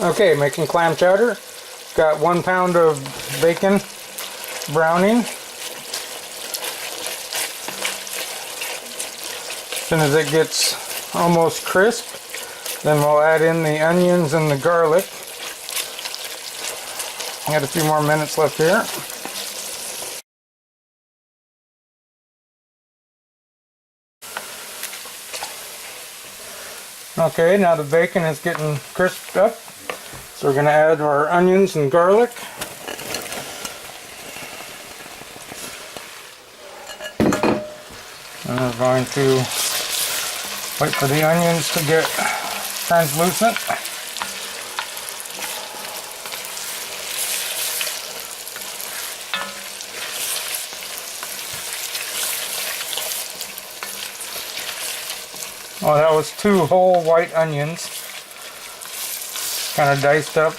Okay, making clam chowder. Got 1 pound of bacon browning. As soon as it gets almost crisp, then we'll add in the onions and the garlic. Got a few more minutes left here. Okay, now the bacon is getting crisped up, so we're going to add our onions and garlic. And we're going to wait for the onions to get translucent. Well, that was 2 whole white onions, kind of diced up.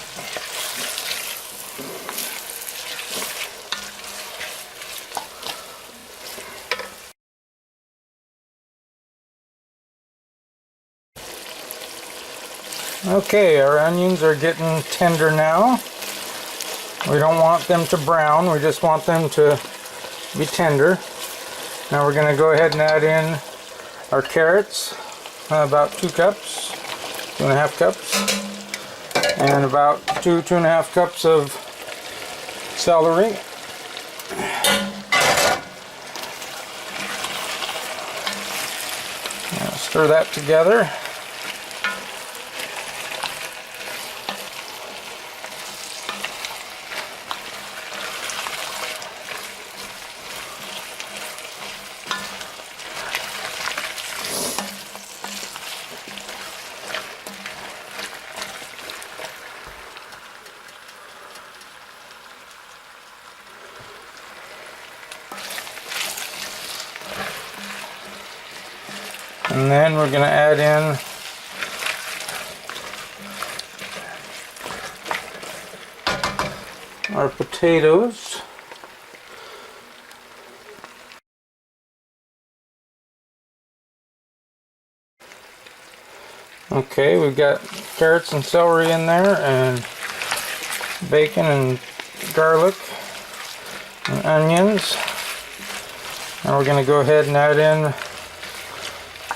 Okay, our onions are getting tender now. We don't want them to brown, we just want them to be tender. Now we're going to go ahead and add in our carrots, about 2 cups, 2.5 cups, and about 2.5 cups of celery. Now stir that together. And then we're going to add in our potatoes. Okay, we've got carrots and celery in there, and bacon and garlic and onions. Now we're going to go ahead and add in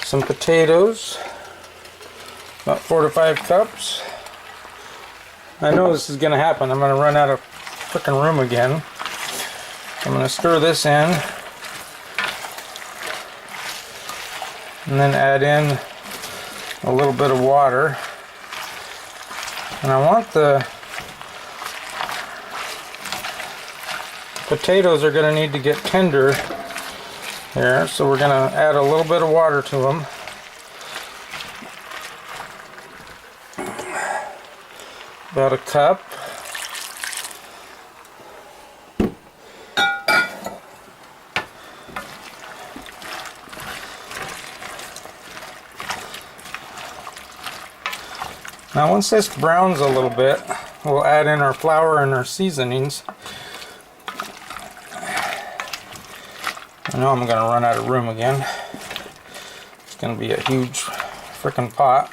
some potatoes, about 4 to 5 cups. I know this is going to happen. I'm going to run out of frickin' room again. I'm going to stir this in and then add in a little bit of water. And I want the potatoes are going to need to get tender here, so we're going to add a little bit of water to them. About a cup. Now once this browns a little bit, we'll add in our flour and our seasonings. I know I'm going to run out of room again. It's going to be a huge frickin' pot.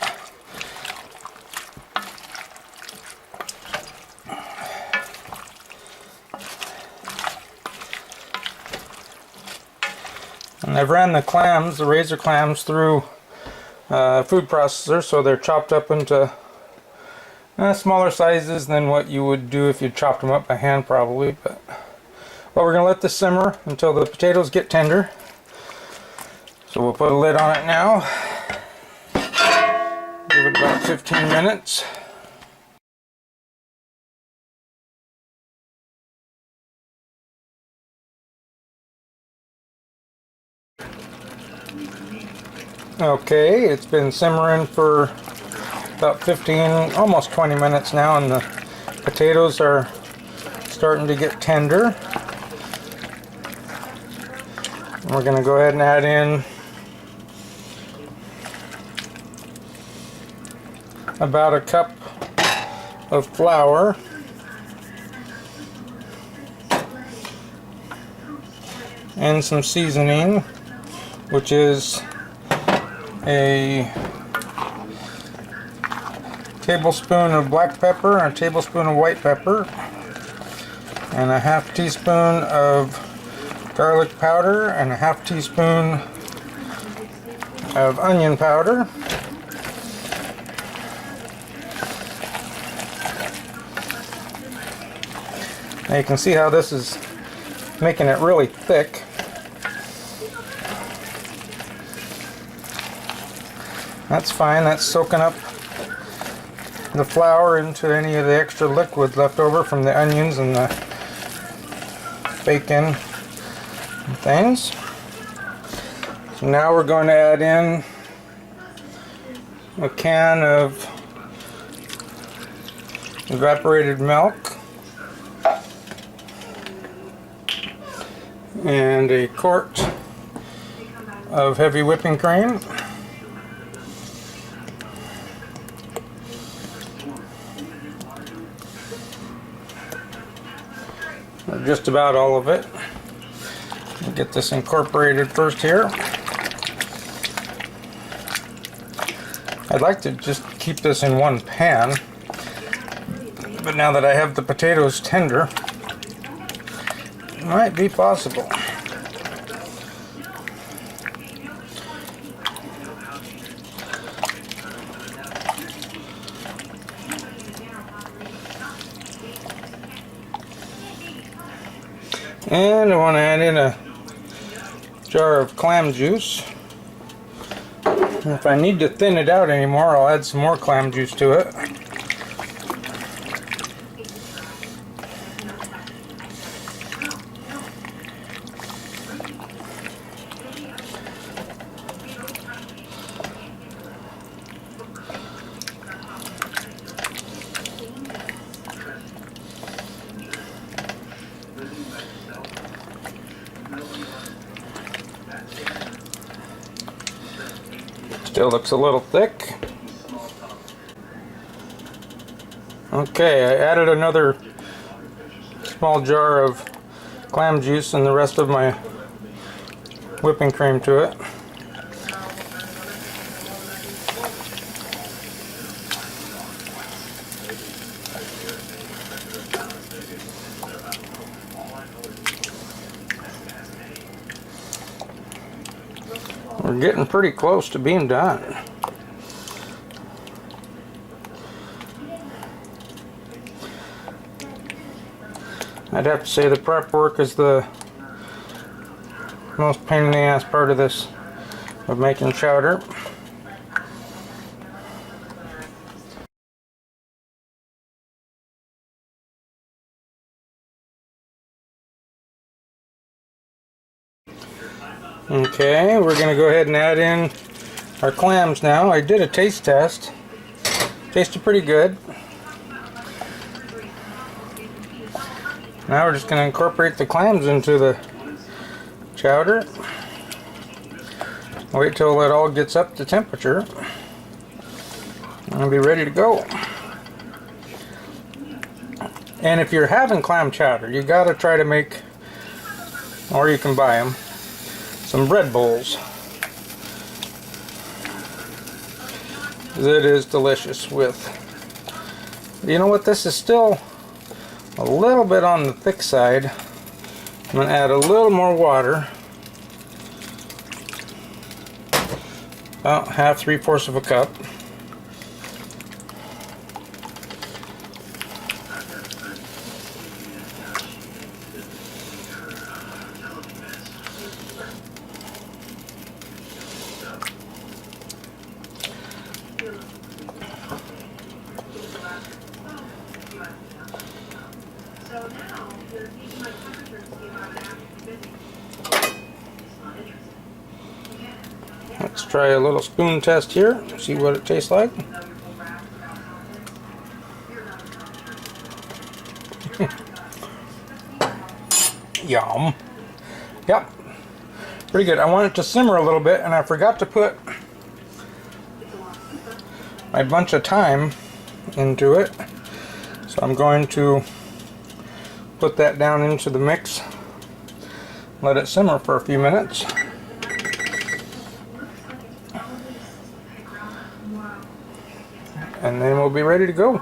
And I've ran the clams, the razor clams, through a food processor, so they're chopped up into smaller sizes than what you would do if you chopped them up by hand, probably. But well, we're going to let this simmer until the potatoes get tender. So we'll put a lid on it now. Give it about 15 minutes. Okay, it's been simmering for about 15, almost 20 minutes now, and the potatoes are starting to get tender. We're going to go ahead and add in about a cup of flour, and some seasoning, which is a tablespoon of black pepper and a tablespoon of white pepper, and a half teaspoon of garlic powder and a half teaspoon of onion powder. Now you can see how this is making it really thick. That's fine, that's soaking up the flour into any of the extra liquid left over from the onions and the bacon and things. So now we're going to add in a can of evaporated milk and a quart of heavy whipping cream. Or just about all of it. We'll get this incorporated first here. I'd like to just keep this in one pan, but now that I have the potatoes tender, it might be possible. And I want to add in a jar of clam juice. And if I need to thin it out anymore, I'll add some more clam juice to it. Still looks a little thick. Okay, I added another small jar of clam juice and the rest of my whipping cream to it. We're getting pretty close to being done. I'd have to say the prep work is the most pain in the ass part of this, of making chowder. Okay, we're going to go ahead and add in our clams now. I did a taste test. Tasted pretty good. Now we're just going to incorporate the clams into the chowder. Wait till it all gets up to temperature. And be ready to go. And if you're having clam chowder, you got to try to make, or you can buy them, some bread bowls. It is delicious with, you know what, this is still a little bit on the thick side. I'm going to add a little more water, about half, 3/4 of a cup. Let's try a little spoon test here, see what it tastes like. Yum. Yep. Pretty good. I want it to simmer a little bit, and I forgot to put my bunch of thyme into it. So I'm going to put that down into the mix, let it simmer for a few minutes. and then we'll be ready to go.